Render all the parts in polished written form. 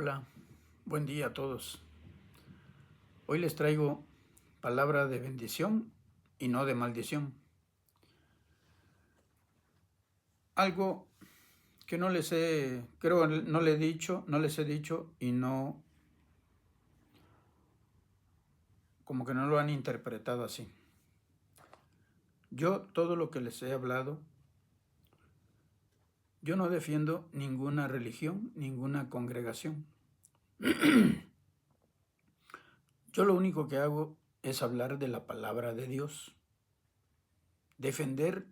Hola, buen día a todos. Hoy les traigo palabra de bendición y no de maldición. Algo que no les he dicho y no, como que no lo han interpretado así. Yo todo lo que les he hablado, yo no defiendo ninguna religión, ninguna congregación. Yo lo único que hago es hablar de la palabra de Dios, defender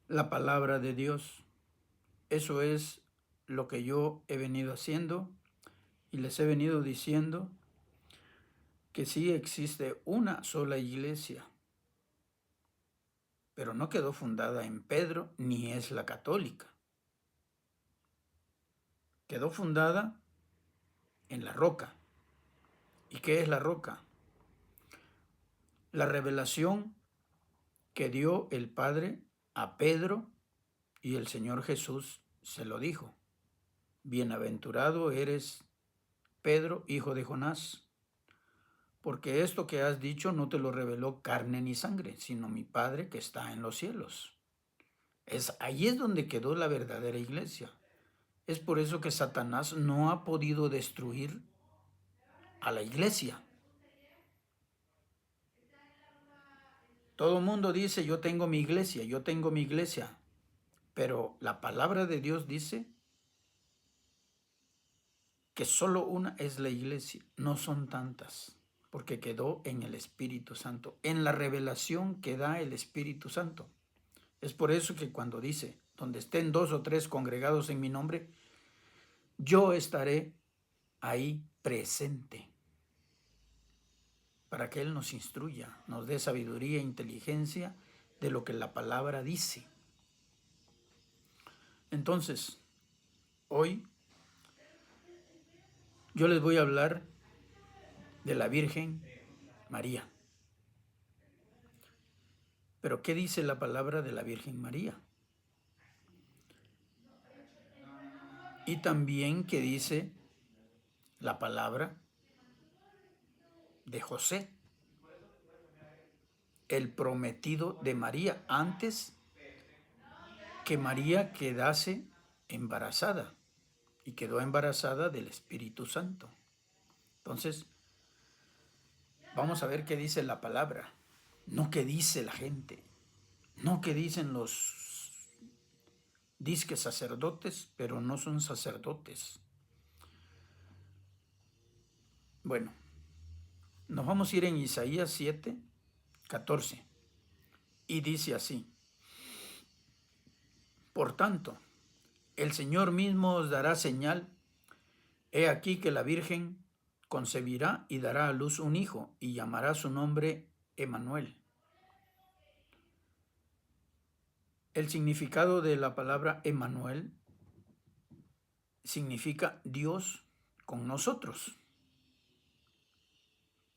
la palabra de Dios. Eso es lo que yo he venido haciendo y les he venido diciendo que sí existe una sola iglesia, pero no quedó fundada en Pedro ni es la católica. Quedó fundada en la roca. ¿Y qué es la roca? La revelación que dio el Padre a Pedro y el Señor Jesús se lo dijo. Bienaventurado eres, Pedro, hijo de Jonás, porque esto que has dicho no te lo reveló carne ni sangre, sino mi Padre que está en los cielos. Ahí es donde quedó la verdadera iglesia. Es por eso que Satanás no ha podido destruir a la iglesia. Todo el mundo dice, yo tengo mi iglesia, pero la palabra de Dios dice que solo una es la iglesia, no son tantas, porque quedó en el Espíritu Santo, en la revelación que da el Espíritu Santo. Es por eso que cuando dice, donde estén 2 o 3 congregados en mi nombre, yo estaré ahí presente, para que Él nos instruya, nos dé sabiduría e inteligencia de lo que la palabra dice. Entonces, hoy yo les voy a hablar de la Virgen María. Pero ¿qué dice la palabra de la Virgen María? Y también ¿qué dice la palabra de José, el prometido de María, antes que María quedase embarazada, y quedó embarazada del Espíritu Santo? Entonces, vamos a ver qué dice la palabra, no qué dice la gente, no qué dicen los disque sacerdotes, pero no son sacerdotes. Bueno, nos vamos a ir en Isaías 7, 14, y dice así: Por tanto, el Señor mismo os dará señal. He aquí que la Virgen concebirá y dará a luz un hijo, y llamará su nombre Emmanuel. El significado de la palabra Emmanuel significa Dios con nosotros.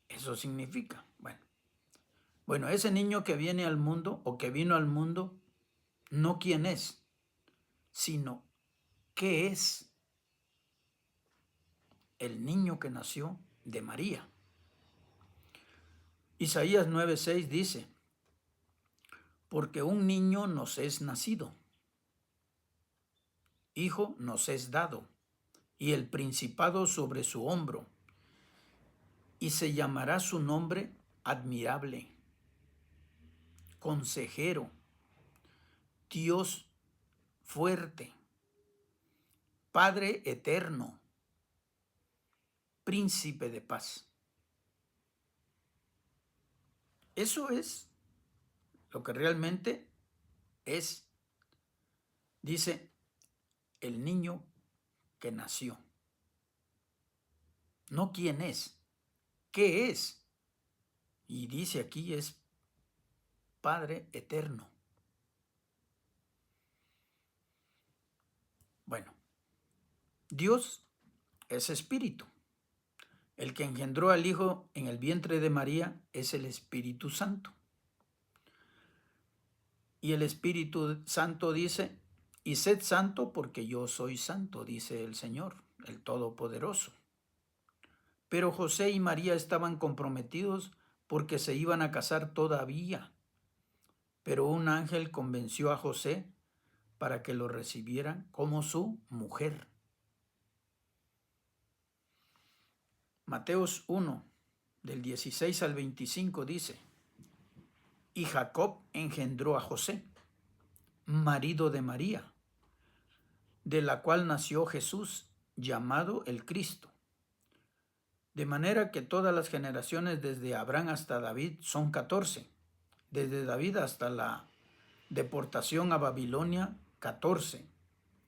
Eso significa. Bueno, ese niño que viene al mundo o que vino al mundo, no quién es, sino qué es el niño que nació de María. Isaías 9:6 dice: Porque un niño nos es nacido, hijo nos es dado, y el principado sobre su hombro, y se llamará su nombre admirable, consejero, Dios fuerte, Padre eterno, príncipe de paz. Eso es lo que realmente es, dice, el niño que nació. No quién es, qué es. Y dice aquí es Padre eterno. Bueno, Dios es espíritu. El que engendró al Hijo en el vientre de María es el Espíritu Santo. Y el Espíritu Santo dice Y sed santo porque yo soy santo, dice el Señor, el Todopoderoso. Pero José y María estaban comprometidos porque se iban a casar todavía. Pero un ángel convenció a José para que lo recibieran como su mujer. Mateos 1, del 16 al 25 dice: Y Jacob engendró a José, marido de María, de la cual nació Jesús, llamado el Cristo. De manera que todas las generaciones desde Abraham hasta David son 14, desde David hasta la deportación a Babilonia 14,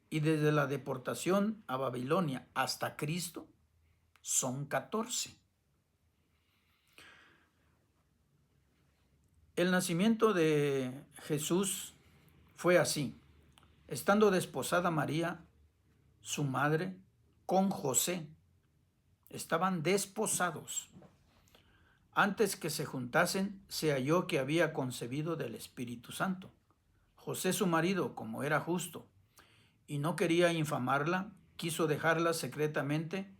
y desde la deportación a Babilonia hasta Cristo son 14. El nacimiento de Jesús fue así: estando desposada María, su madre, con José, estaban desposados. Antes que se juntasen, se halló que había concebido del Espíritu Santo. José, su marido, como era justo y no quería infamarla, quiso dejarla secretamente,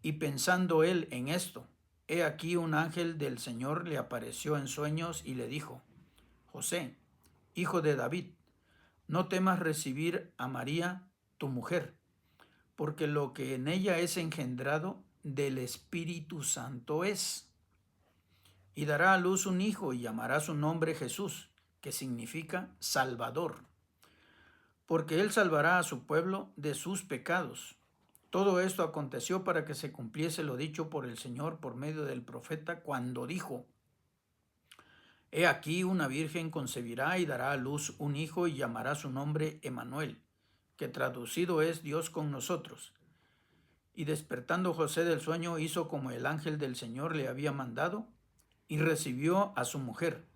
y pensando él en esto, he aquí un ángel del Señor le apareció en sueños y le dijo: José, hijo de David, no temas recibir a María, tu mujer, porque lo que en ella es engendrado del Espíritu Santo es. Y dará a luz un hijo y llamará su nombre Jesús, que significa Salvador, porque él salvará a su pueblo de sus pecados. Todo esto aconteció para que se cumpliese lo dicho por el Señor por medio del profeta, cuando dijo: He aquí una virgen concebirá y dará a luz un hijo y llamará su nombre Emmanuel, que traducido es Dios con nosotros. Y despertando José del sueño, hizo como el ángel del Señor le había mandado, y recibió a su mujer,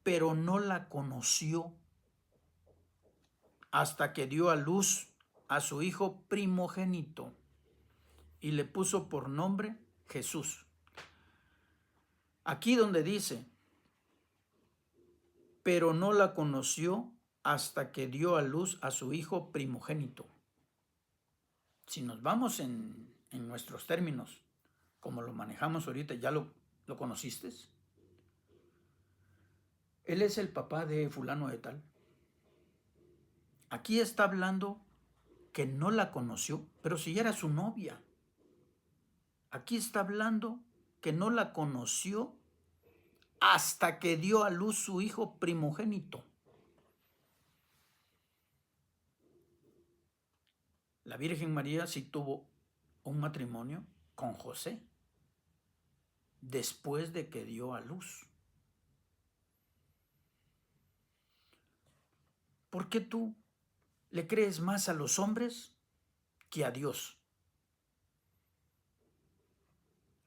pero no la conoció hasta que dio a luz a su hijo primogénito, y le puso por nombre Jesús. Aquí donde dice, pero no la conoció hasta que dio a luz a su hijo primogénito. Si nos vamos en nuestros términos, como lo manejamos ahorita, ¿ya lo conociste? Él es el papá de fulano de tal. Aquí está hablando que no la conoció, pero si ya era su novia. Aquí está hablando que no la conoció hasta que dio a luz su hijo primogénito. La Virgen María sí tuvo un matrimonio con José después de que dio a luz. ¿Por qué tú le crees más a los hombres que a Dios?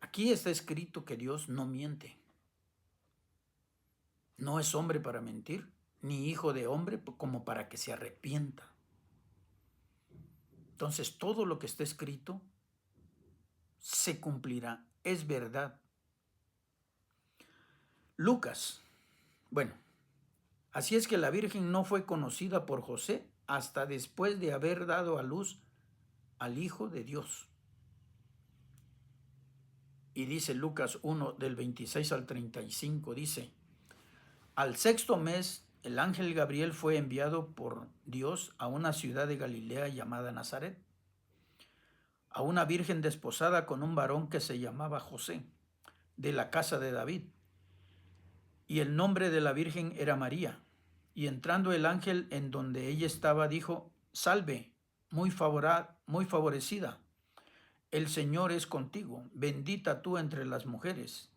Aquí está escrito que Dios no miente. No es hombre para mentir, ni hijo de hombre como para que se arrepienta. Entonces todo lo que está escrito se cumplirá, es verdad. Lucas, bueno, así es que la Virgen no fue conocida por José hasta después de haber dado a luz al Hijo de Dios. Y dice Lucas 1 del 26 al 35, dice: Al sexto mes, el ángel Gabriel fue enviado por Dios a una ciudad de Galilea llamada Nazaret, a una virgen desposada con un varón que se llamaba José, de la casa de David. Y el nombre de la virgen era María. Y entrando el ángel en donde ella estaba, dijo: Salve, muy favorecida, el Señor es contigo, bendita tú entre las mujeres.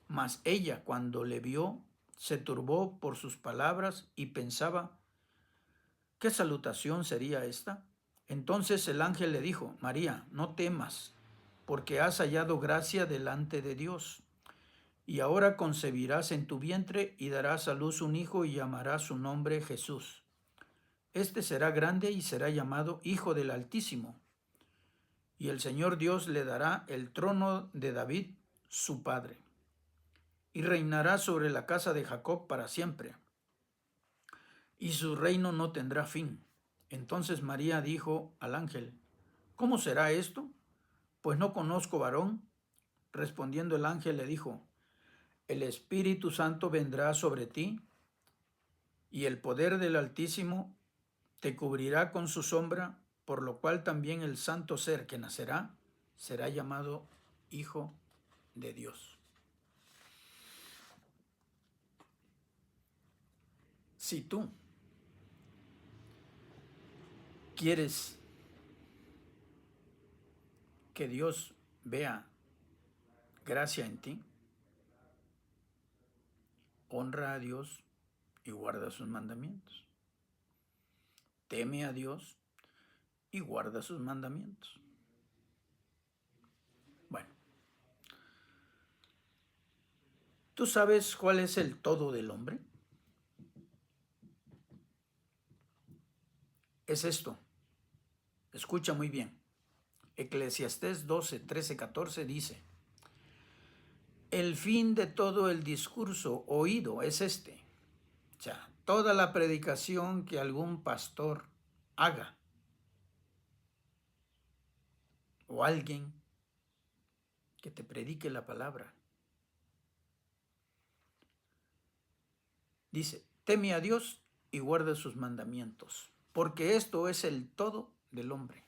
Mas ella, cuando le vio, se turbó por sus palabras y pensaba: ¿qué salutación sería esta? Entonces el ángel le dijo: María, no temas, porque has hallado gracia delante de Dios. Y ahora concebirás en tu vientre y darás a luz un hijo y llamarás su nombre Jesús. Este será grande y será llamado Hijo del Altísimo. Y el Señor Dios le dará el trono de David, su padre, y reinará sobre la casa de Jacob para siempre, y su reino no tendrá fin. Entonces María dijo al ángel: ¿Cómo será esto? Pues no conozco varón. Respondiendo el ángel le dijo: El Espíritu Santo vendrá sobre ti, y el poder del Altísimo te cubrirá con su sombra, por lo cual también el santo ser que nacerá será llamado Hijo de Dios. Si tú quieres que Dios vea gracia en ti, honra a Dios y guarda sus mandamientos. Teme a Dios y guarda sus mandamientos. Bueno, ¿tú sabes cuál es el todo del hombre? Es esto. Escucha muy bien. Eclesiastés 12, 13, 14 dice: el fin de todo el discurso oído es este. O sea, toda la predicación que algún pastor haga o alguien que te predique la palabra, dice: teme a Dios y guarda sus mandamientos, porque esto es el todo del hombre.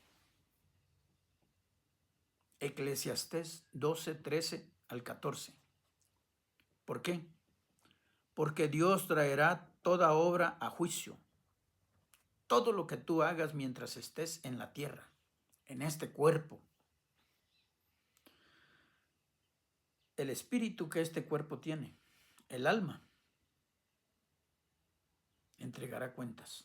Eclesiastés 12, 13 al 14. ¿Por qué? Porque Dios traerá toda obra a juicio. Todo lo que tú hagas mientras estés en la tierra, en este cuerpo. El espíritu que este cuerpo tiene, el alma, entregará cuentas.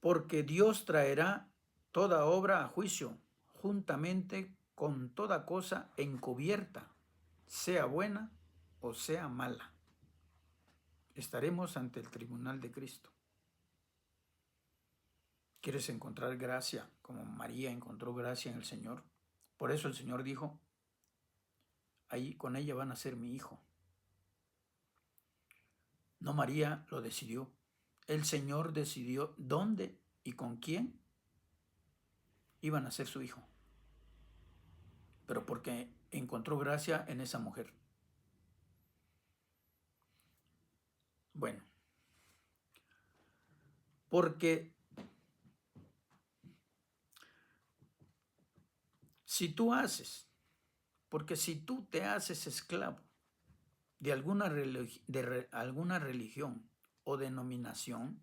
Porque Dios traerá toda obra a juicio, juntamente con toda cosa encubierta, sea buena o sea mala. Estaremos ante el tribunal de Cristo. ¿Quieres encontrar gracia como María encontró gracia en el Señor? Por eso el Señor dijo: ahí con ella van a ser mi hijo. No, María lo decidió. El Señor decidió dónde y con quién iban a ser su hijo. Pero porque encontró gracia en esa mujer. Bueno, porque si tú te haces esclavo de alguna religión o denominación,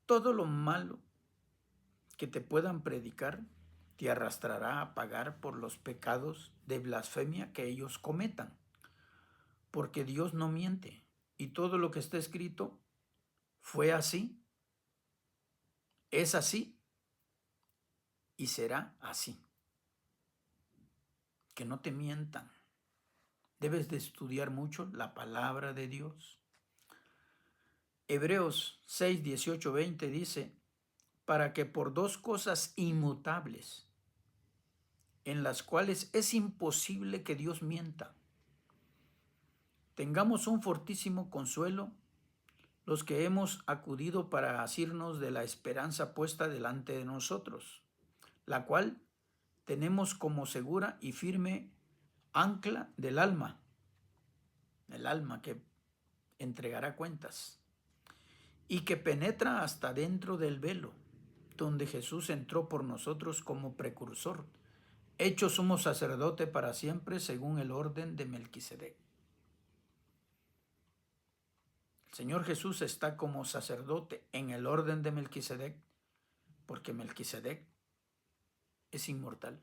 todo lo malo que te puedan predicar te arrastrará a pagar por los pecados de blasfemia que ellos cometan, porque Dios no miente, y todo lo que está escrito fue así, es así y será así. Que no te mientan. Debes de estudiar mucho la palabra de Dios. Hebreos 6, 18, 20 dice: para que por dos cosas inmutables, en las cuales es imposible que Dios mienta, tengamos un fortísimo consuelo los que hemos acudido para asirnos de la esperanza puesta delante de nosotros, la cual tenemos como segura y firme ancla del alma, el alma que entregará cuentas, y que penetra hasta dentro del velo, donde Jesús entró por nosotros como precursor, hecho sumo sacerdote para siempre según el orden de Melquisedec. El Señor Jesús está como sacerdote en el orden de Melquisedec, porque Melquisedec es inmortal.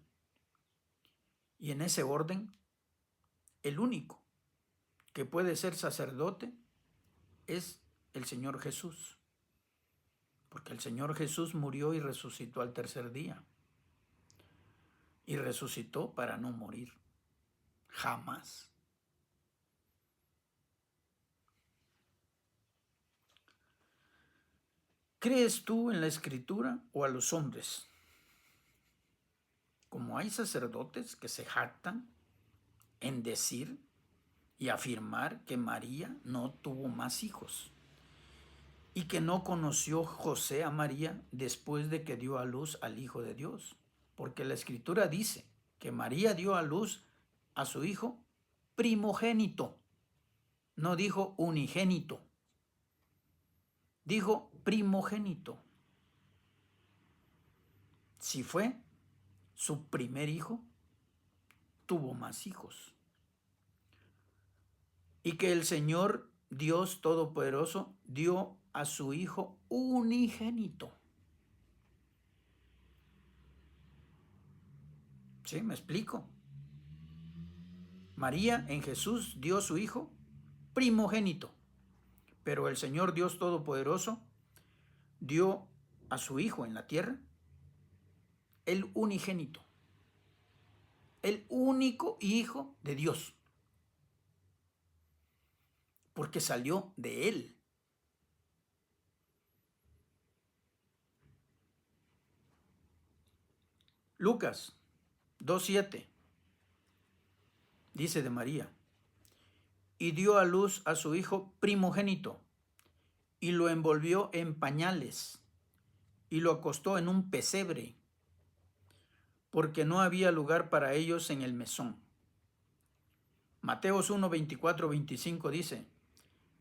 Y en ese orden, el único que puede ser sacerdote es el Señor Jesús, porque el Señor Jesús murió y resucitó al tercer día. Y resucitó para no morir, jamás. ¿Crees tú en la Escritura o a los hombres? como hay sacerdotes que se jactan en decir y afirmar que María no tuvo más hijos y que no conoció José a María después de que dio a luz al Hijo de Dios, porque la Escritura dice que María dio a luz a su hijo primogénito, no dijo unigénito, dijo primogénito. Si fue su primer hijo, tuvo más hijos. Y que el Señor Dios Todopoderoso dio a su Hijo unigénito. ¿Sí? ¿Me explico? María en Jesús dio a su Hijo primogénito, pero el Señor Dios Todopoderoso dio a su Hijo en la tierra el unigénito, el único Hijo de Dios, porque salió de Él. Lucas 2:7 dice de María: y dio a luz a su hijo primogénito, y lo envolvió en pañales, y lo acostó en un pesebre, porque no había lugar para ellos en el mesón. Mateos 1:24-25 dice: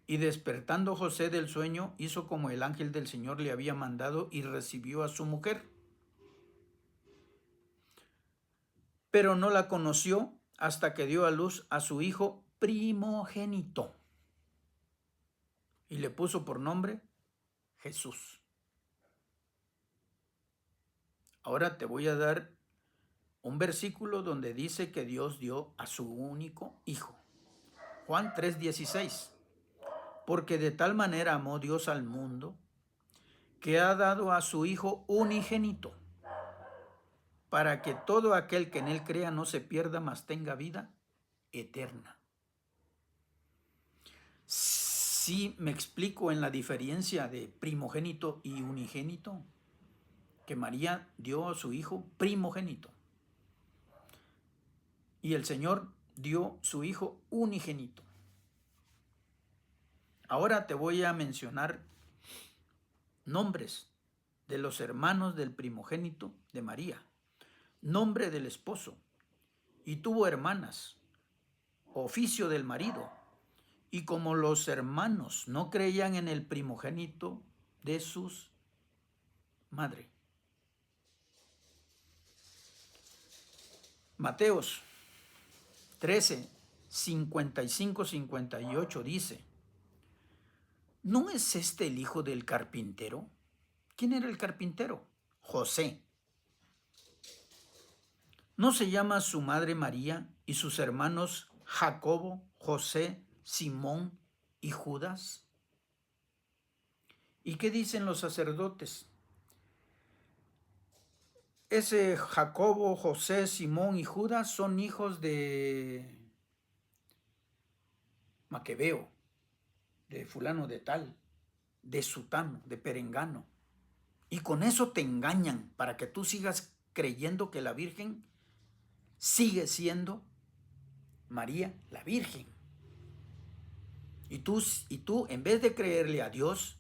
y despertando José del sueño, hizo como el ángel del Señor le había mandado, y recibió a su mujer. Pero no la conoció hasta que dio a luz a su hijo primogénito, y le puso por nombre Jesús. Ahora te voy a dar un versículo donde dice que Dios dio a su único hijo. Juan 3:16. Porque de tal manera amó Dios al mundo, que ha dado a su Hijo unigénito, para que todo aquel que en él crea no se pierda, mas tenga vida eterna. Sí me explico en la diferencia de primogénito y unigénito, que María dio a su hijo primogénito y el Señor dio su hijo unigénito. Ahora te voy a mencionar nombres de los hermanos del primogénito de María, nombre del esposo, y tuvo hermanas, oficio del marido. Y como los hermanos no creían en el primogénito de sus madres. Mateos 13, 55-58 dice: ¿no es este el hijo del carpintero? ¿Quién era el carpintero? José. ¿No se llama su madre María y sus hermanos Jacobo, José, Simón y Judas? ¿Y qué dicen los sacerdotes? Ese Jacobo, José, Simón y Judas son hijos de Maquebeo, de fulano de tal, de sutano, de perengano. Y con eso te engañan para que tú sigas creyendo que la Virgen sigue siendo María la Virgen. Y tú en vez de creerle a Dios,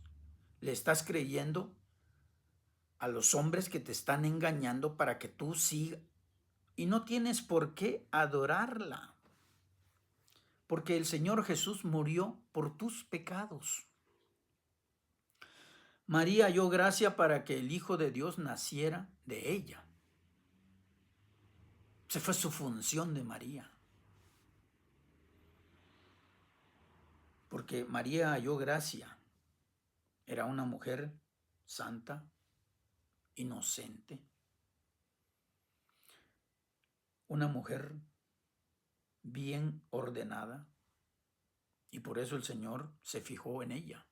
le estás creyendo a los hombres que te están engañando para que tú sigas. Y no tienes por qué adorarla, porque el Señor Jesús murió por tus pecados. María halló gracia para que el Hijo de Dios naciera de ella. Esa fue su función de María. Porque María halló gracia. Era una mujer santa, inocente. Una mujer bien ordenada. Y por eso el Señor se fijó en ella.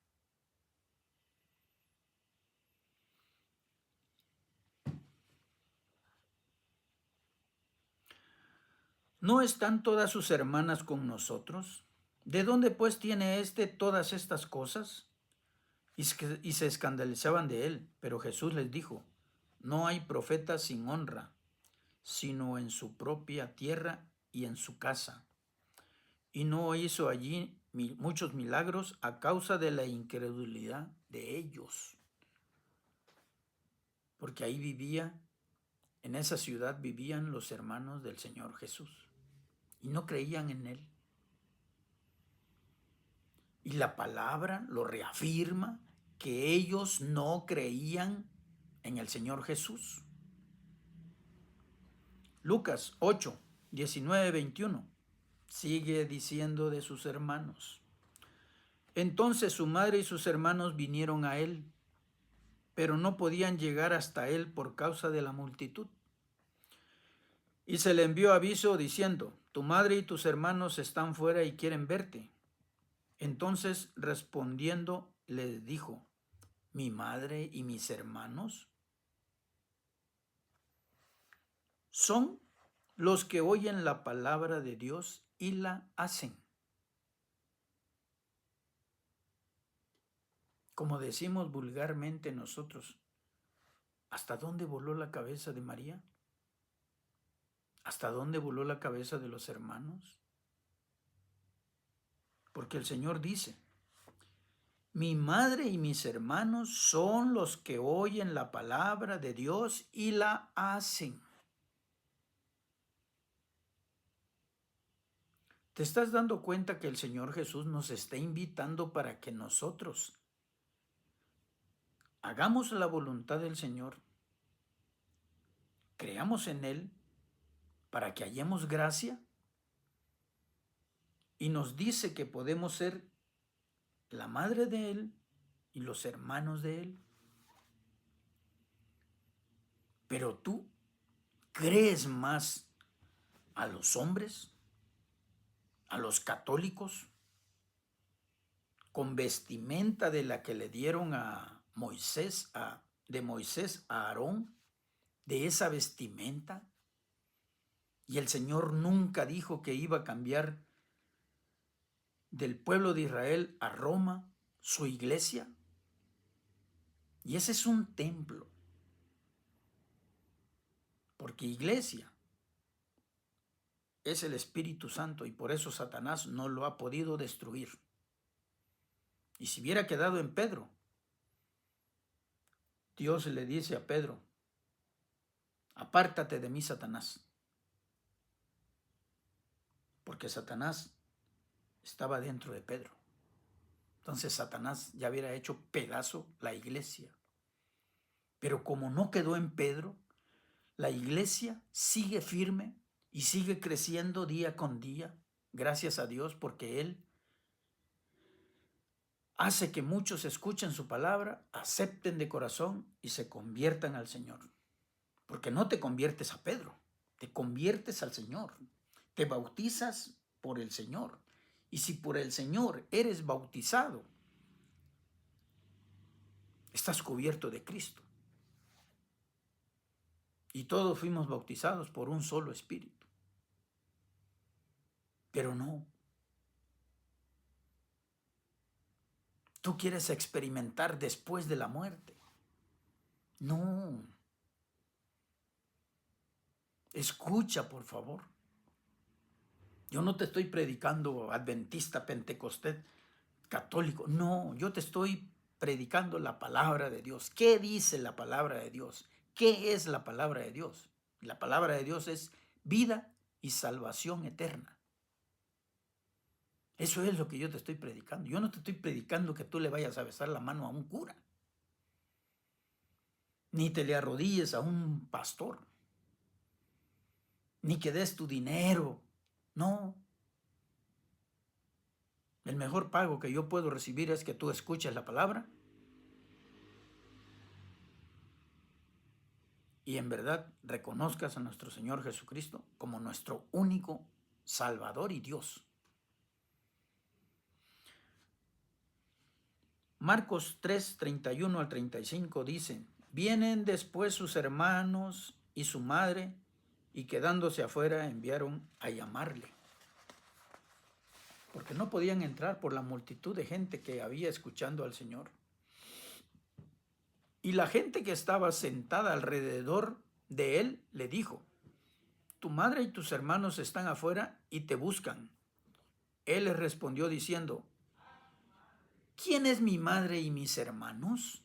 ¿No están todas sus hermanas con nosotros? ¿De dónde pues tiene todas estas cosas? Y se escandalizaban de él. Pero Jesús les dijo: no hay profeta sin honra, sino en su propia tierra y en su casa. Y no hizo allí muchos milagros a causa de la incredulidad de ellos. Porque ahí vivía, en esa ciudad vivían los hermanos del Señor Jesús. Y no creían en Él. Y la palabra lo reafirma, que ellos no creían en el Señor Jesús. Lucas 8, 19, 21. Sigue diciendo de sus hermanos. Entonces su madre y sus hermanos vinieron a él, pero no podían llegar hasta él por causa de la multitud. Y se le envió aviso diciendo: tu madre y tus hermanos están fuera y quieren verte. Entonces respondiendo les dijo: ¿mi madre y mis hermanos? Son los que oyen la palabra de Dios y la hacen. Como decimos vulgarmente nosotros, ¿hasta dónde voló la cabeza de María? ¿Hasta dónde voló la cabeza de los hermanos? Porque el Señor dice: mi madre y mis hermanos son los que oyen la palabra de Dios y la hacen. ¿Te estás dando cuenta que el Señor Jesús nos está invitando para que nosotros hagamos la voluntad del Señor, creamos en Él para que hallemos gracia? Y nos dice que podemos ser la madre de Él y los hermanos de Él. Pero tú crees más a los hombres, a los católicos, con vestimenta de la que le dieron a Moisés, de Moisés a Aarón, de esa vestimenta. Y el Señor nunca dijo que iba a cambiar del pueblo de Israel a Roma su iglesia. Y ese es un templo. Porque iglesia es el Espíritu Santo y por eso Satanás no lo ha podido destruir. Y si hubiera quedado en Pedro, Dios le dice a Pedro: apártate de mí, Satanás. Porque Satanás estaba dentro de Pedro. Entonces Satanás ya hubiera hecho pedazo la iglesia. Pero como no quedó en Pedro, la iglesia sigue firme y sigue creciendo día con día, gracias a Dios, porque Él hace que muchos escuchen su palabra, acepten de corazón y se conviertan al Señor. Porque no te conviertes a Pedro, te conviertes al Señor. Te bautizas por el Señor. Y si por el Señor eres bautizado, estás cubierto de Cristo. Y todos fuimos bautizados por un solo Espíritu. Pero no. Tú quieres experimentar después de la muerte. No. Escucha, por favor. Yo no te estoy predicando adventista, pentecostés, católico. No, yo te estoy predicando la palabra de Dios. ¿Qué dice la palabra de Dios? ¿Qué es la palabra de Dios? La palabra de Dios es vida y salvación eterna. Eso es lo que yo te estoy predicando. Yo no te estoy predicando que tú le vayas a besar la mano a un cura, ni te le arrodilles a un pastor, ni que des tu dinero. No. El mejor pago que yo puedo recibir es que tú escuches la palabra y en verdad reconozcas a nuestro Señor Jesucristo como nuestro único Salvador y Dios. Marcos 3, 31 al 35 dice: vienen después sus hermanos y su madre, y quedándose afuera enviaron a llamarle, porque no podían entrar por la multitud de gente que había escuchando al Señor. Y la gente que estaba sentada alrededor de él le dijo: tu madre y tus hermanos están afuera y te buscan. Él les respondió diciendo, ¿quién es mi madre y mis hermanos?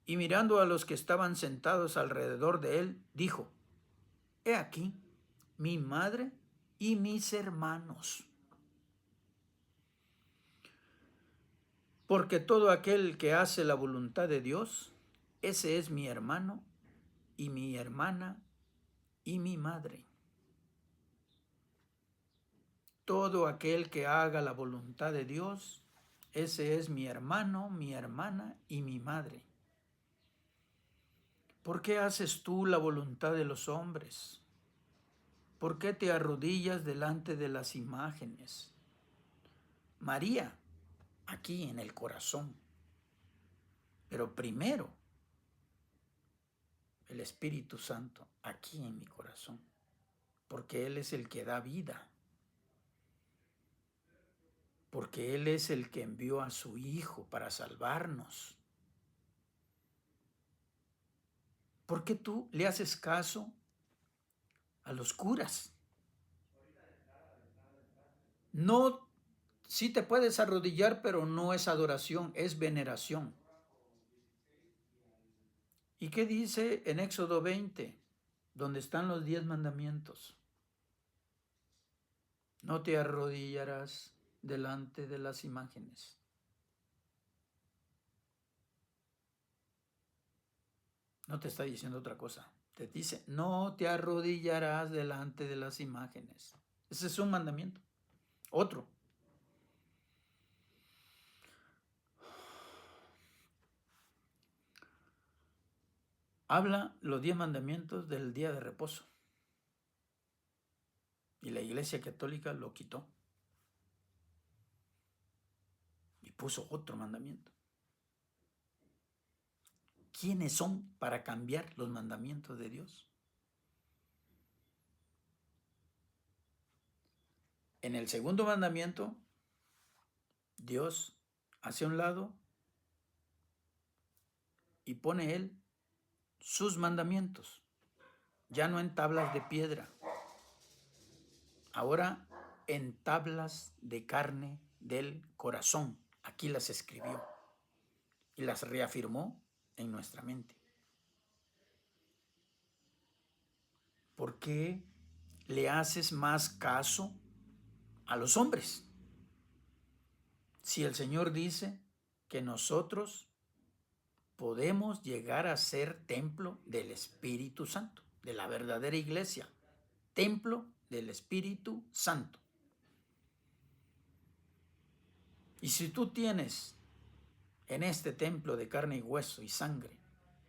Y mirando a los que estaban sentados alrededor de él, dijo, he aquí mi madre y mis hermanos. Porque todo aquel que hace la voluntad de Dios, ese es mi hermano y mi hermana y mi madre. Todo aquel que haga la voluntad de Dios, ese es mi hermano, mi hermana y mi madre. ¿Por qué haces tú la voluntad de los hombres? ¿Por qué te arrodillas delante de las imágenes? María, aquí en el corazón. Pero primero, el Espíritu Santo, aquí en mi corazón. Porque Él es el que da vida. Porque Él es el que envió a su Hijo para salvarnos. ¿Por qué tú le haces caso a los curas? No, sí te puedes arrodillar, pero no es adoración, es veneración. ¿Y qué dice en Éxodo 20, donde están los 10 mandamientos? No te arrodillarás delante de las imágenes. No te está diciendo otra cosa. Te dice, no te arrodillarás delante de las imágenes. Ese es un mandamiento. Otro. Habla los 10 mandamientos del día de reposo. Y la Iglesia Católica lo quitó. Y puso otro mandamiento. ¿Quiénes son para cambiar los mandamientos de Dios? En el segundo mandamiento, Dios hace a un lado y pone Él sus mandamientos, ya no en tablas de piedra, ahora en tablas de carne del corazón. Aquí las escribió y las reafirmó en nuestra mente. ¿Por qué le haces más caso a los hombres? Si el Señor dice que nosotros podemos llegar a ser templo del Espíritu Santo, de la verdadera iglesia, templo del Espíritu Santo. Y si tú tienes en este templo de carne y hueso y sangre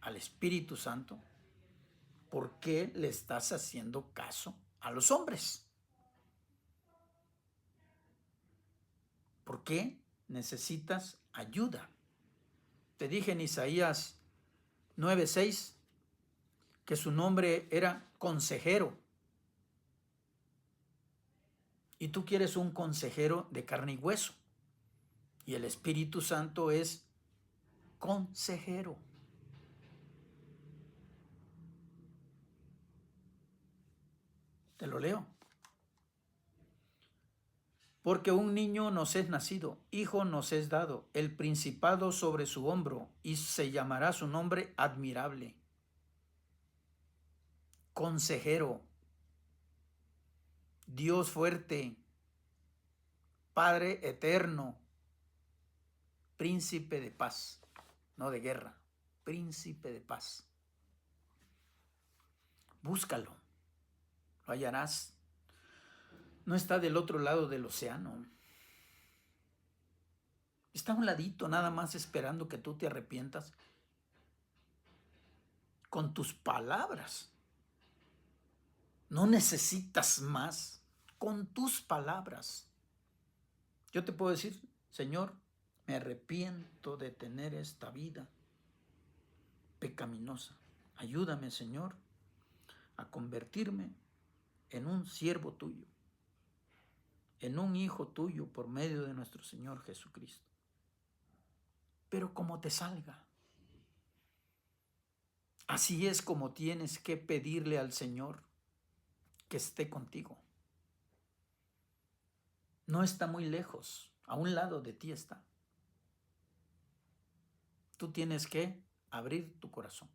al Espíritu Santo, ¿por qué le estás haciendo caso a los hombres? ¿Por qué necesitas ayuda? Te dije en Isaías 9:6 que su nombre era consejero. Y tú quieres un consejero de carne y hueso. Y el Espíritu Santo es consejero. Te lo leo. Porque un niño nos es nacido, hijo nos es dado, el principado sobre su hombro, y se llamará su nombre admirable, consejero, Dios fuerte, Padre eterno, príncipe de paz, no de guerra, príncipe de paz. Búscalo, lo hallarás. No está del otro lado del océano. Está a un ladito nada más esperando que tú te arrepientas con tus palabras. No necesitas más con tus palabras. Yo te puedo decir, Señor, me arrepiento de tener esta vida pecaminosa. Ayúdame, Señor, a convertirme en un siervo tuyo, en un hijo tuyo por medio de nuestro Señor Jesucristo. Pero como te salga, Así es como tienes que pedirle al Señor que esté contigo. No está muy lejos, a un lado de ti está. Tú tienes que abrir tu corazón.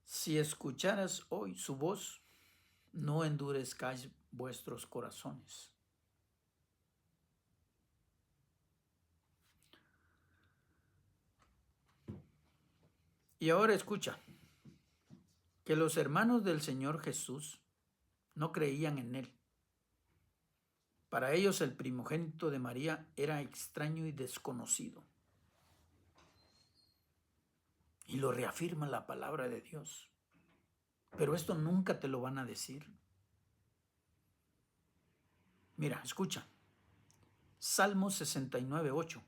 Si escucharas hoy su voz, no endurezcáis vuestros corazones. Y ahora escucha, que los hermanos del Señor Jesús no creían en él. Para ellos el primogénito de María era extraño y desconocido. Y lo reafirma la palabra de Dios. Pero esto nunca te lo van a decir. Mira, escucha. Salmo 69:8.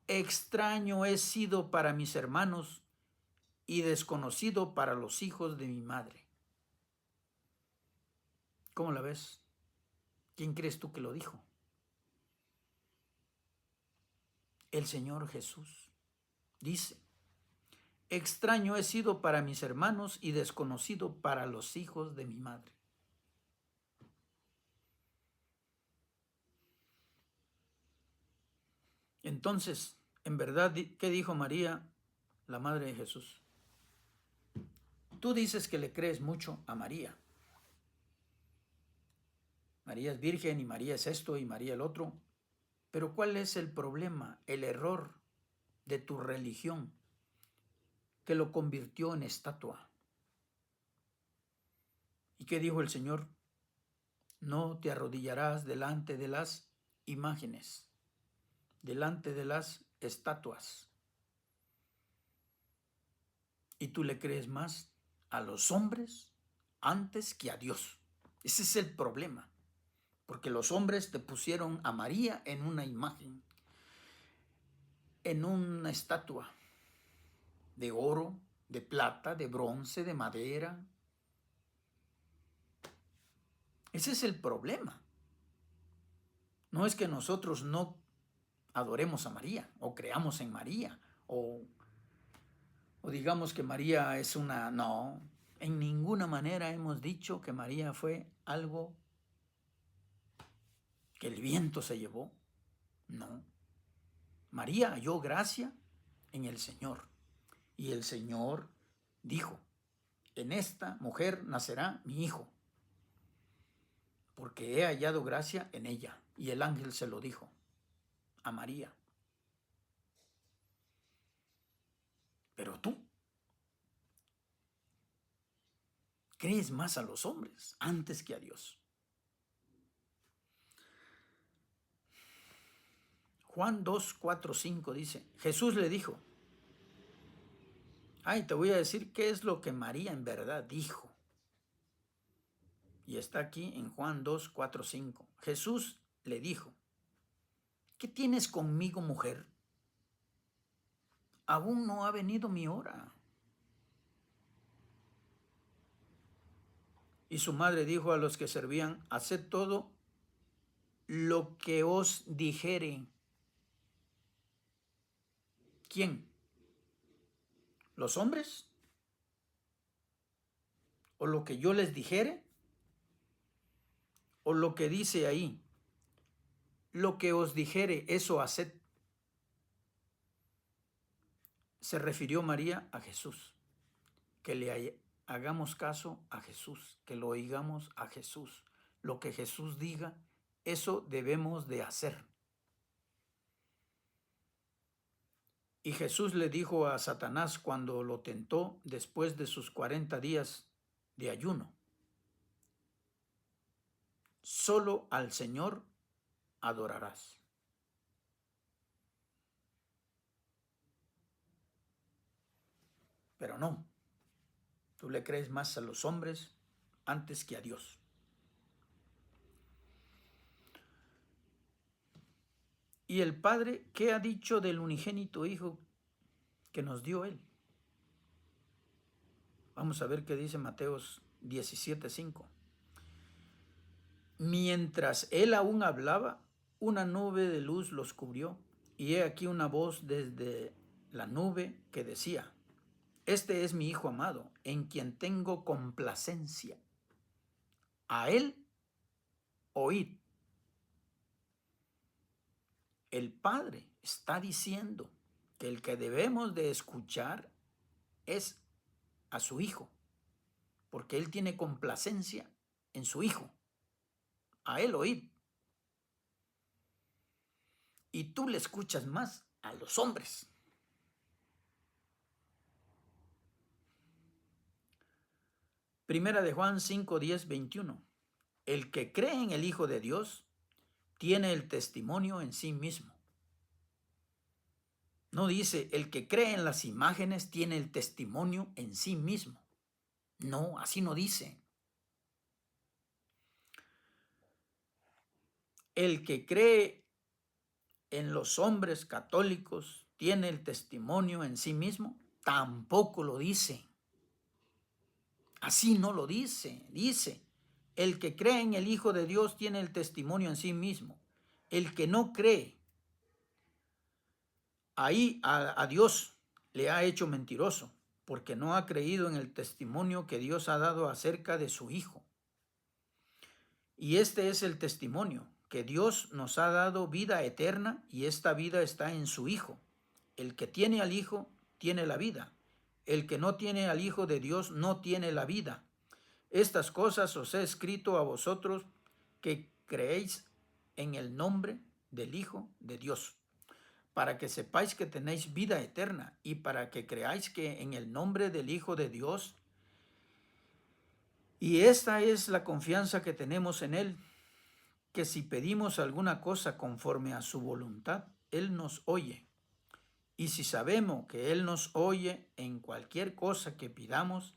Extraño he sido para mis hermanos y desconocido para los hijos de mi madre. ¿Cómo la ves? ¿Quién crees tú que lo dijo? El Señor Jesús. Dice, extraño he sido para mis hermanos y desconocido para los hijos de mi madre. Entonces, en verdad, ¿qué dijo María, la madre de Jesús? Tú dices que le crees mucho a María. María es virgen y María es esto y María el otro. Pero ¿cuál es el problema, el error de tu religión que lo convirtió en estatua? ¿Y qué dijo el Señor? No te arrodillarás delante de las imágenes, delante de las estatuas. Y tú le crees más a los hombres antes que a Dios. Ese es el problema. Porque los hombres te pusieron a María en una imagen, en una estatua de oro, de plata, de bronce, de madera. Ese es el problema. No es que nosotros no adoremos a María o creamos en María o digamos que María es una... No, en ninguna manera hemos dicho que María fue algo que el viento se llevó. No. María halló gracia en el Señor. Y el Señor dijo, en esta mujer nacerá mi hijo, porque he hallado gracia en ella. Y el ángel se lo dijo a María. Pero tú crees más a los hombres antes que a Dios. Juan 2, 4, 5 dice, Jesús le dijo, te voy a decir qué es lo que María en verdad dijo. Y está aquí en Juan 2, 4, 5. Jesús le dijo, ¿qué tienes conmigo, mujer? Aún no ha venido mi hora. Y su madre dijo a los que servían, haced todo lo que os dijere. ¿Quién? ¿Los hombres? ¿O lo que yo les dijere? ¿O lo que dice ahí? Lo que os dijere, eso haced. Se refirió María a Jesús. Que le hagamos caso a Jesús, que lo oigamos a Jesús. Lo que Jesús diga, eso debemos de hacer. Y Jesús le dijo a Satanás cuando lo tentó después de sus 40 días de ayuno, solo al Señor adorarás. Pero no, tú le crees más a los hombres antes que a Dios. Y el Padre, ¿qué ha dicho del unigénito Hijo que nos dio Él? Vamos a ver qué dice Mateos 17:5. Mientras Él aún hablaba, una nube de luz los cubrió y he aquí una voz desde la nube que decía: Este es mi Hijo amado, en quien tengo complacencia. A él oíd. El Padre está diciendo que el que debemos de escuchar es a su Hijo, porque Él tiene complacencia en su Hijo. A Él oíd. Y tú le escuchas más a los hombres. Primera de Juan 5, 10, 21. El que cree en el Hijo de Dios tiene el testimonio en sí mismo. No dice, el que cree en las imágenes tiene el testimonio en sí mismo. No, así no dice. El que cree en los hombres católicos tiene el testimonio en sí mismo. Tampoco lo dice. Así no lo dice. Dice, el que cree en el Hijo de Dios tiene el testimonio en sí mismo. El que no cree, ahí a Dios le ha hecho mentiroso, porque no ha creído en el testimonio que Dios ha dado acerca de su Hijo. Y este es el testimonio, que Dios nos ha dado vida eterna y esta vida está en su Hijo. El que tiene al Hijo tiene la vida. El que no tiene al Hijo de Dios no tiene la vida. Estas cosas os he escrito a vosotros que creéis en el nombre del Hijo de Dios, para que sepáis que tenéis vida eterna y para que creáis que en el nombre del Hijo de Dios. Y esta es la confianza que tenemos en Él, que si pedimos alguna cosa conforme a su voluntad, Él nos oye. Y si sabemos que Él nos oye en cualquier cosa que pidamos,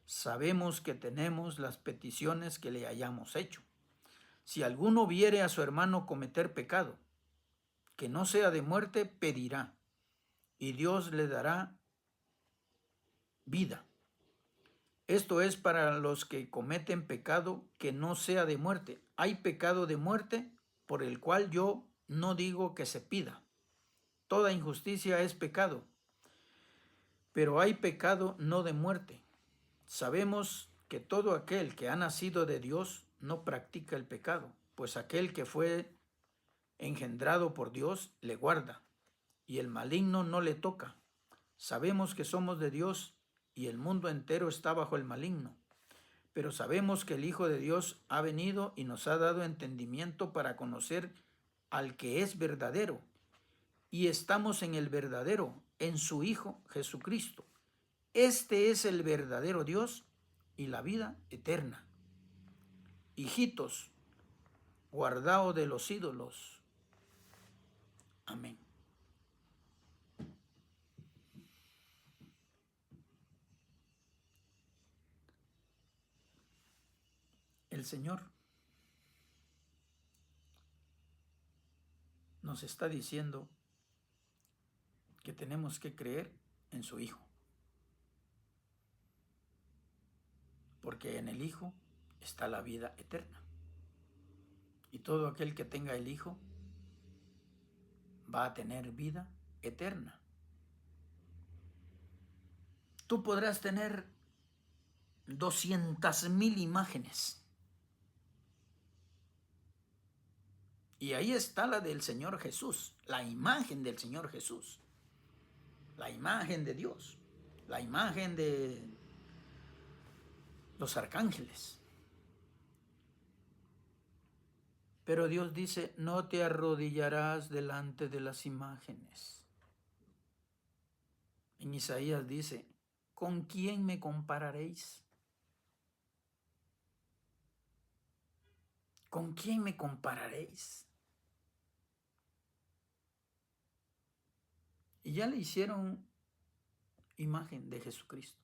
sabemos que tenemos las peticiones que le hayamos hecho. Si alguno viere a su hermano cometer pecado, que no sea de muerte, pedirá, y Dios le dará vida. Esto es para los que cometen pecado que no sea de muerte. Hay pecado de muerte por el cual yo no digo que se pida. Toda injusticia es pecado, pero hay pecado no de muerte. Sabemos que todo aquel que ha nacido de Dios no practica el pecado, pues aquel que fue engendrado por Dios le guarda, y el maligno no le toca. Sabemos que somos de Dios y el mundo entero está bajo el maligno. Pero sabemos que el Hijo de Dios ha venido y nos ha dado entendimiento para conocer al que es verdadero. Y estamos en el verdadero, en su Hijo Jesucristo. Este es el verdadero Dios y la vida eterna. Hijitos, guardaos de los ídolos. Amén. El Señor nos está diciendo que tenemos que creer en su Hijo, porque en el Hijo está la vida eterna. Y todo aquel que tenga el Hijo va a tener vida eterna. Tú podrás tener 200,000 imágenes. Y ahí está la del Señor Jesús, la imagen del Señor Jesús, la imagen de Dios, la imagen de los arcángeles. Pero Dios dice, no te arrodillarás delante de las imágenes. En Isaías dice, ¿con quién me compararéis? ¿Con quién me compararéis? Y ya le hicieron imagen de Jesucristo,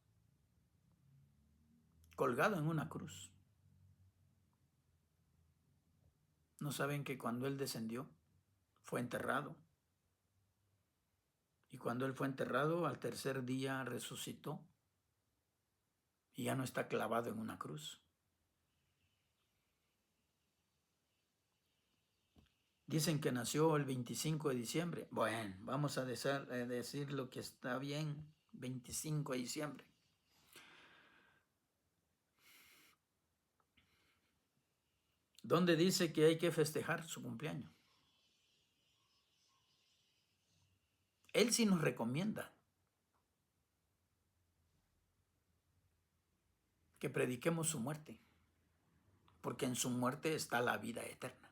colgado en una cruz. ¿No saben que cuando Él descendió, fue enterrado? Y cuando Él fue enterrado, al tercer día resucitó y ya no está clavado en una cruz. Dicen que nació el 25 de diciembre. Bueno, vamos a decir lo que está bien, 25 de diciembre. ¿Dónde dice que hay que festejar su cumpleaños? Él sí nos recomienda que prediquemos su muerte, porque en su muerte está la vida eterna.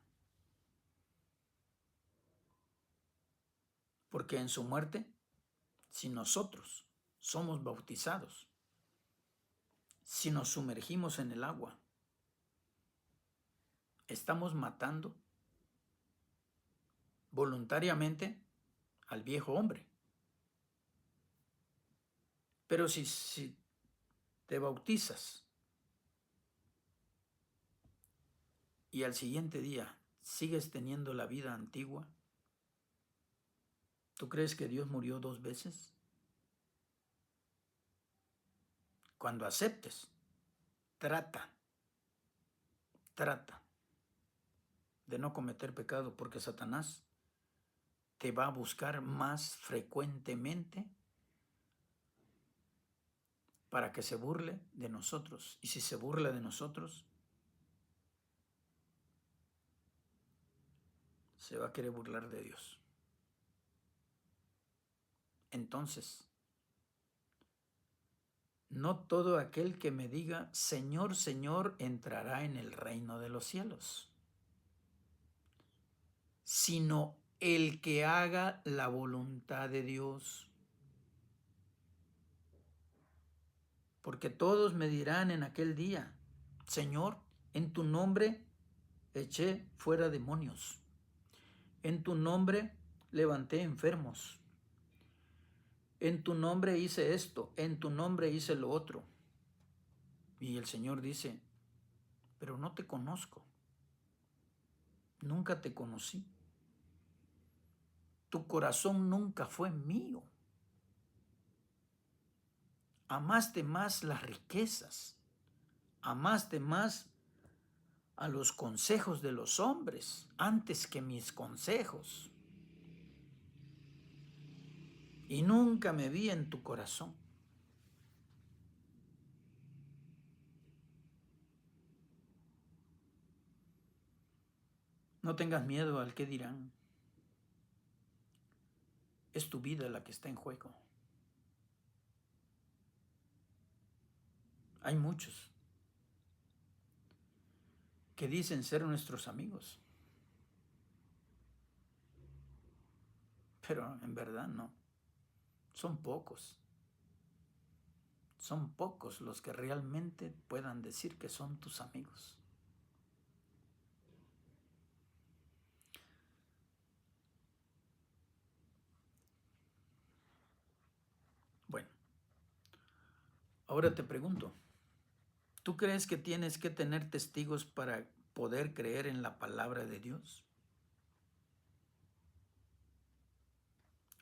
Porque en su muerte, si nosotros somos bautizados, si nos sumergimos en el agua, estamos matando voluntariamente al viejo hombre. Pero si te bautizas y al siguiente día sigues teniendo la vida antigua, ¿tú crees que Dios murió 2 veces? Cuando aceptes, trata de no cometer pecado, porque Satanás te va a buscar más frecuentemente para que se burle de nosotros. Y si se burla de nosotros, se va a querer burlar de Dios. Entonces, no todo aquel que me diga, Señor, Señor, entrará en el reino de los cielos, sino el que haga la voluntad de Dios. Porque todos me dirán en aquel día, Señor, en tu nombre eché fuera demonios, en tu nombre levanté enfermos, en tu nombre hice esto, en tu nombre hice lo otro. Y el Señor dice, pero no te conozco, nunca te conocí. Tu corazón nunca fue mío. Amaste más las riquezas, amaste más a los consejos de los hombres antes que mis consejos. Y nunca me vi en tu corazón. No tengas miedo al que dirán. Es tu vida la que está en juego. Hay muchos que dicen ser nuestros amigos, pero en verdad no. Son pocos. Son pocos los que realmente puedan decir que son tus amigos. Bueno, ahora te pregunto, ¿tú crees que tienes que tener testigos para poder creer en la palabra de Dios?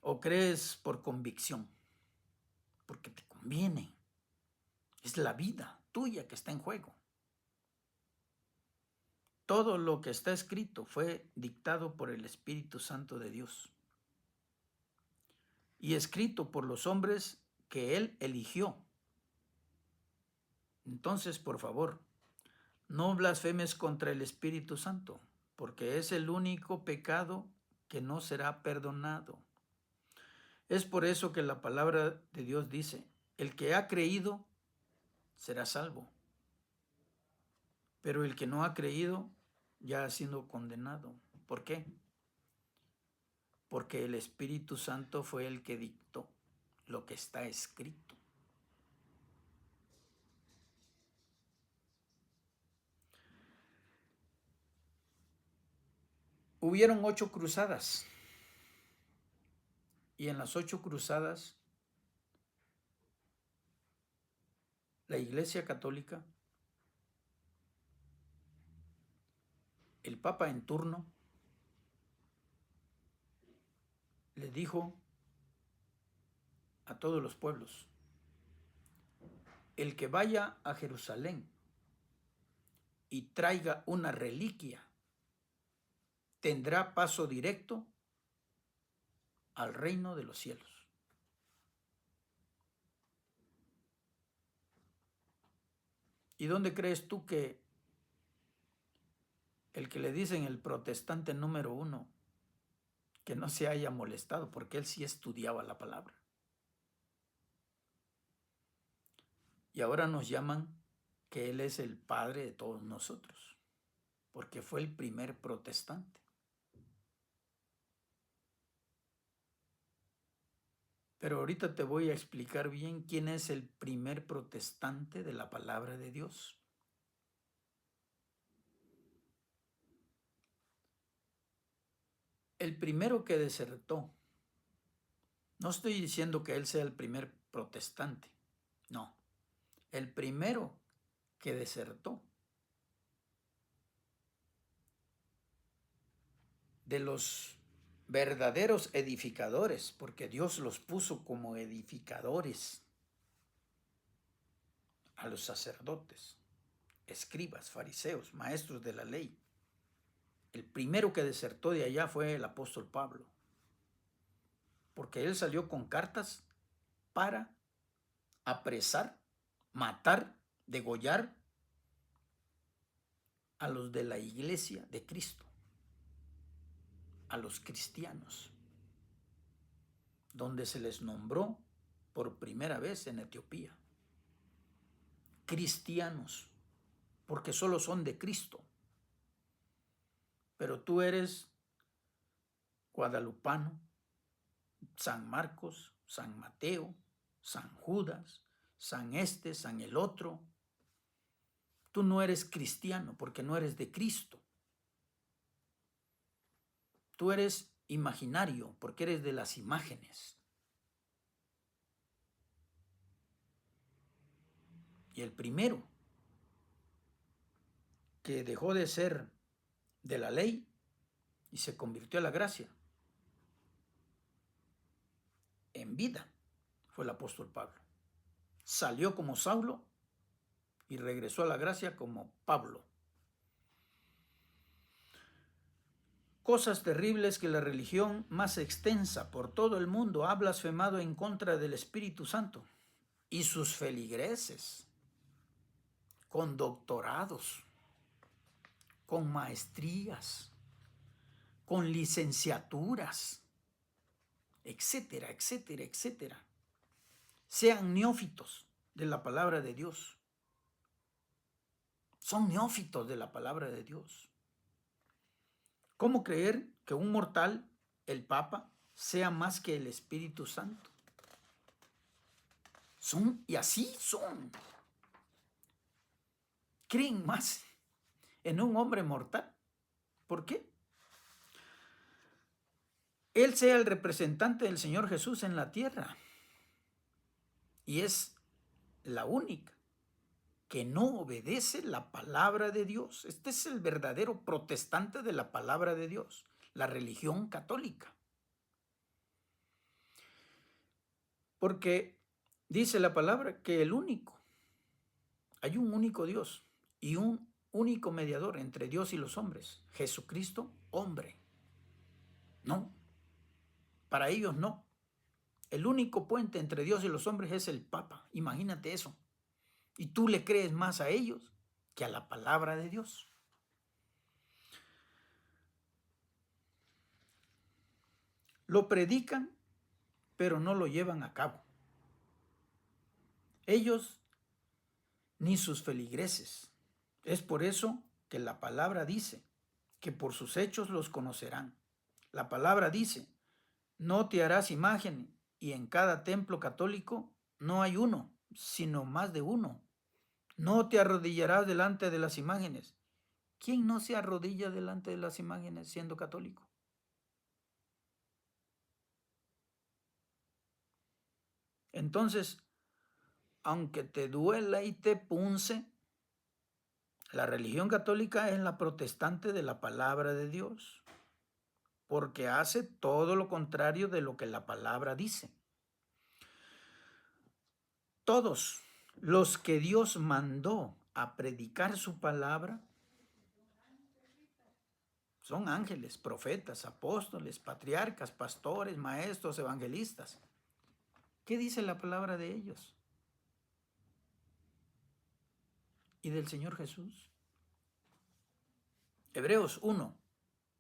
¿O crees por convicción? Porque te conviene. Es la vida tuya que está en juego. Todo lo que está escrito fue dictado por el Espíritu Santo de Dios y escrito por los hombres que Él eligió. Entonces, por favor, no blasfemes contra el Espíritu Santo, porque es el único pecado que no será perdonado. Es por eso que la palabra de Dios dice, el que ha creído será salvo, pero el que no ha creído ya ha sido condenado. ¿Por qué? Porque el Espíritu Santo fue el que dictó lo que está escrito. Hubieron 8 cruzadas, y en las 8 cruzadas la Iglesia Católica, el Papa en turno, le dijo a todos los pueblos, el que vaya a Jerusalén y traiga una reliquia tendrá paso directo al reino de los cielos. ¿Y dónde crees tú que el que le dicen el protestante número 1, que no se haya molestado, porque él sí estudiaba la palabra? Y ahora nos llaman que él es el padre de todos nosotros, porque fue el primer protestante. Pero ahorita te voy a explicar bien quién es el primer protestante de la palabra de Dios. El primero que desertó, no estoy diciendo que él sea el primer protestante, no, el primero que desertó de los verdaderos edificadores, porque Dios los puso como edificadores a los sacerdotes, escribas, fariseos, maestros de la ley. El primero que desertó de allá fue el apóstol Pablo, porque él salió con cartas para apresar, matar, degollar a los de la iglesia de Cristo, a los cristianos, donde se les nombró por primera vez en Etiopía. Cristianos, porque solo son de Cristo. Pero tú eres guadalupano, San Marcos, San Mateo, San Judas, San este, San el otro. Tú no eres cristiano porque no eres de Cristo. Tú eres imaginario porque eres de las imágenes. Y el primero que dejó de ser de la ley y se convirtió a la gracia en vida fue el apóstol Pablo. Salió como Saulo y regresó a la gracia como Pablo. Cosas terribles que la religión más extensa por todo el mundo ha blasfemado en contra del Espíritu Santo y sus feligreses, con doctorados, con maestrías, con licenciaturas, etcétera, etcétera, etcétera. Sean neófitos de la palabra de Dios. Son neófitos de la palabra de Dios. ¿Cómo creer que un mortal, el Papa, sea más que el Espíritu Santo? Y así son. Creen más en un hombre mortal. ¿Por qué? Él sea el representante del Señor Jesús en la tierra. Y es la única que no obedece la palabra de Dios. Este es el verdadero protestante de la palabra de Dios, la religión católica. Porque dice la palabra que hay un único Dios y un único mediador entre Dios y los hombres, Jesucristo, hombre. No, para ellos no. El único puente entre Dios y los hombres es el Papa. Imagínate eso. Y tú le crees más a ellos que a la palabra de Dios. Lo predican, pero no lo llevan a cabo. Ellos ni sus feligreses. Es por eso que la palabra dice que por sus hechos los conocerán. La palabra dice, no te harás imagen, y en cada templo católico no hay uno, sino más de uno. No te arrodillarás delante de las imágenes. ¿Quién no se arrodilla delante de las imágenes siendo católico? Entonces, aunque te duela y te punce, la religión católica es la protestante de la palabra de Dios, porque hace todo lo contrario de lo que la palabra dice. Todos los que Dios mandó a predicar su palabra, Son ángeles, profetas, apóstoles, patriarcas, pastores, maestros, evangelistas. ¿Qué dice la palabra de ellos? ¿Y del Señor Jesús? Hebreos 1,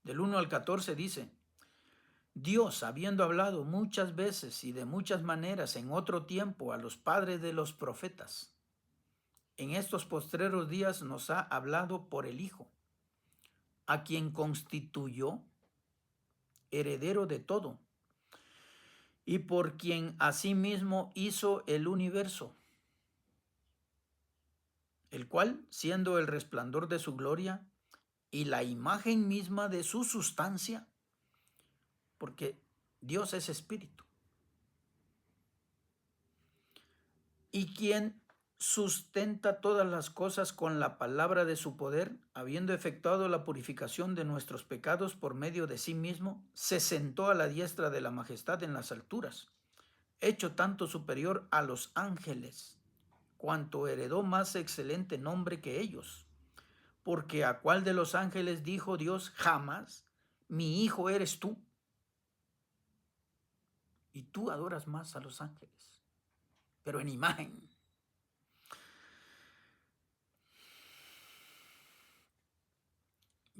del 1 al 14 dice: Dios, habiendo hablado muchas veces y de muchas maneras en otro tiempo a los padres de los profetas, en estos postreros días nos ha hablado por el Hijo, a quien constituyó heredero de todo, y por quien asimismo hizo el universo, el cual, siendo el resplandor de su gloria y la imagen misma de su sustancia, porque Dios es espíritu, y quien sustenta todas las cosas con la palabra de su poder, habiendo efectuado la purificación de nuestros pecados por medio de sí mismo, se sentó a la diestra de la majestad en las alturas, hecho tanto superior a los ángeles, cuanto heredó más excelente nombre que ellos. Porque ¿a cuál de los ángeles dijo Dios jamás: mi hijo eres tú? Y tú adoras más a los ángeles, pero en imagen.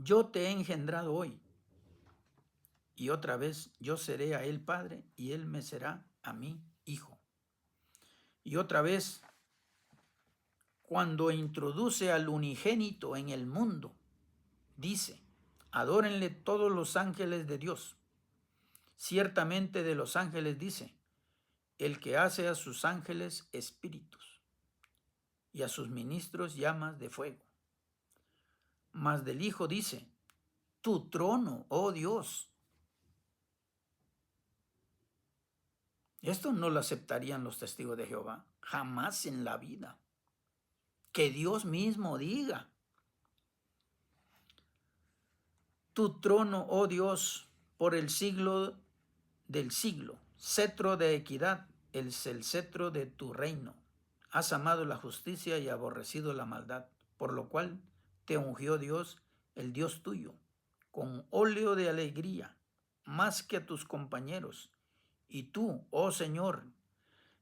Yo te he engendrado hoy, y otra vez yo seré a él padre, y él me será a mí hijo. Y otra vez, cuando introduce al unigénito en el mundo, dice: adórenle todos los ángeles de Dios. Ciertamente de los ángeles dice: el que hace a sus ángeles espíritus y a sus ministros llamas de fuego. Mas del Hijo dice: tu trono, oh Dios. Esto no lo aceptarían los testigos de Jehová, jamás en la vida. Que Dios mismo diga: tu trono, oh Dios, por el siglo del siglo, cetro de equidad, el cetro de tu reino. Has amado la justicia y aborrecido la maldad, por lo cual te ungió Dios, el Dios tuyo, con óleo de alegría, más que a tus compañeros. Y tú, oh Señor,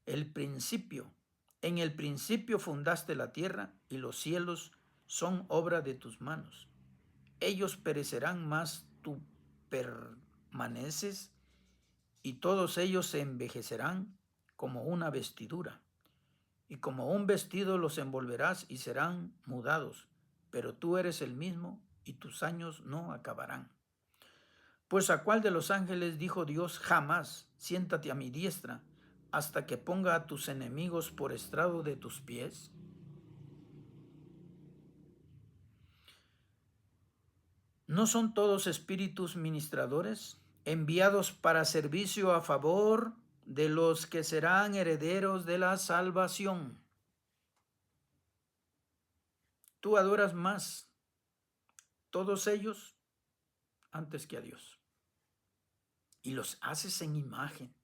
en el principio fundaste la tierra, y los cielos son obra de tus manos. Ellos perecerán, mas tú permaneces, y todos ellos se envejecerán como una vestidura. Y como un vestido los envolverás y serán mudados, pero tú eres el mismo, y tus años no acabarán. Pues ¿a cuál de los ángeles dijo Dios jamás: siéntate a mi diestra, hasta que ponga a tus enemigos por estrado de tus pies? ¿No son todos espíritus ministradores, enviados para servicio a favor de los que serán herederos de la salvación? Tú adoras más todos ellos antes que a Dios, y los haces en imagen,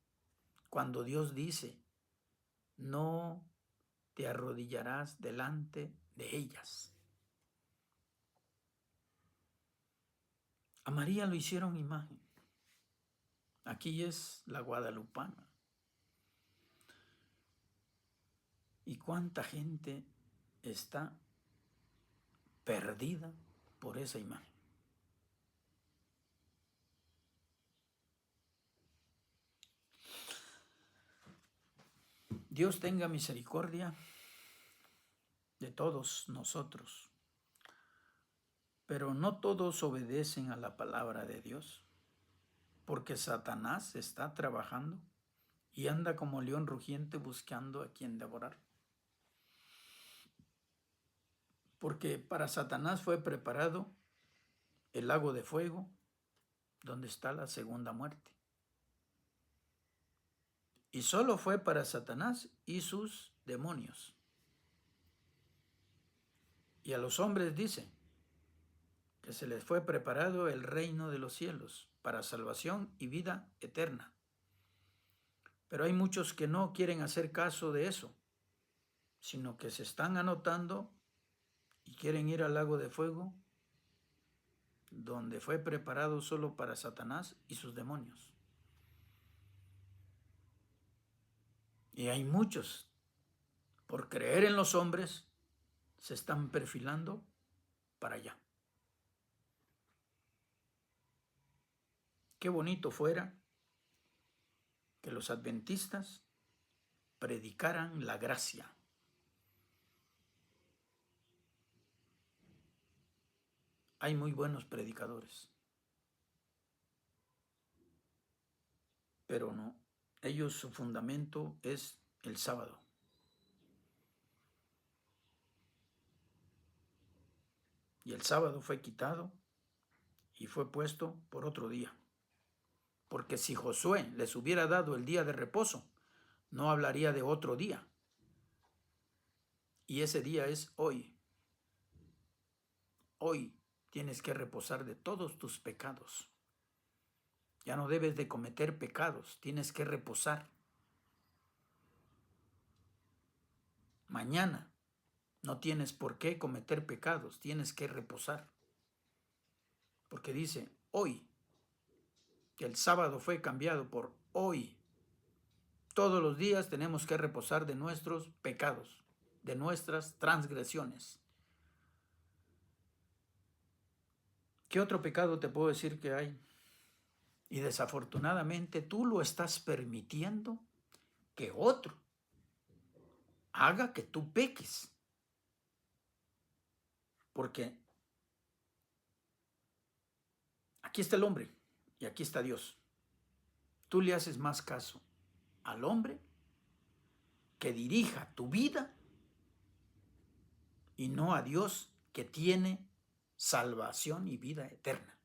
cuando Dios dice: no te arrodillarás delante de ellas. A María lo hicieron imagen. Aquí es la guadalupana. ¿Y cuánta gente está perdida por esa imagen? Dios tenga misericordia de todos nosotros, pero no todos obedecen a la palabra de Dios, porque Satanás está trabajando y anda como león rugiente buscando a quien devorar. Porque para Satanás fue preparado el lago de fuego, donde está la segunda muerte. Y solo fue para Satanás y sus demonios. Y a los hombres dice que se les fue preparado el reino de los cielos para salvación y vida eterna. Pero hay muchos que no quieren hacer caso de eso, sino que se están anotando y quieren ir al lago de fuego donde fue preparado solo para Satanás y sus demonios. Y hay muchos, por creer en los hombres, se están perfilando para allá. Qué bonito fuera que los adventistas predicaran la gracia. Hay muy buenos predicadores, pero no, ellos su fundamento es el sábado. Y el sábado fue quitado y fue puesto por otro día. Porque si Josué les hubiera dado el día de reposo, no hablaría de otro día. Y ese día es hoy. Hoy tienes que reposar de todos tus pecados. Ya no debes de cometer pecados, tienes que reposar. Mañana no tienes por qué cometer pecados, tienes que reposar. Porque dice hoy, que el sábado fue cambiado por hoy. Todos los días tenemos que reposar de nuestros pecados, de nuestras transgresiones. ¿Qué otro pecado te puedo decir que hay? Y desafortunadamente tú lo estás permitiendo que otro haga que tú peques. Porque aquí está el hombre y aquí está Dios. Tú le haces más caso al hombre que dirija tu vida y no a Dios que tiene salvación y vida eterna.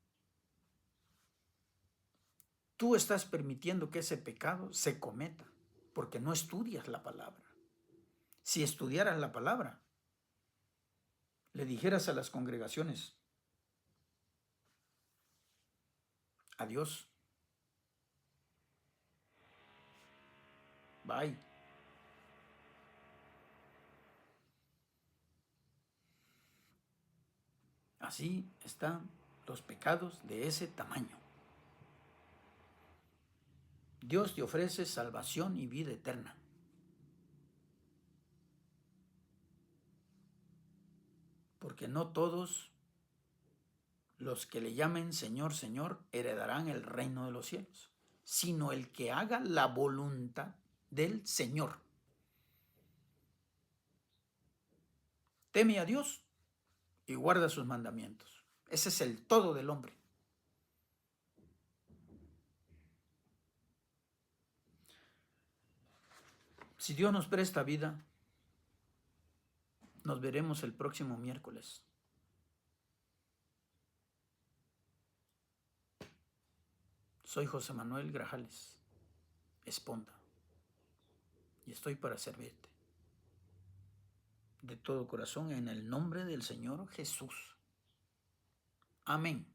Tú estás permitiendo que ese pecado se cometa porque no estudias la palabra. Si estudiaras la palabra, le dijeras a las congregaciones, adiós, bye. Así están los pecados de ese tamaño. Dios te ofrece salvación y vida eterna. Porque no todos los que le llamen Señor, Señor, heredarán el reino de los cielos, sino el que haga la voluntad del Señor. Teme a Dios y guarda sus mandamientos. Ese es el todo del hombre. Si Dios nos presta vida, nos veremos el próximo miércoles. Soy José Manuel Grajales Esponda y estoy para servirte de todo corazón en el nombre del Señor Jesús. Amén.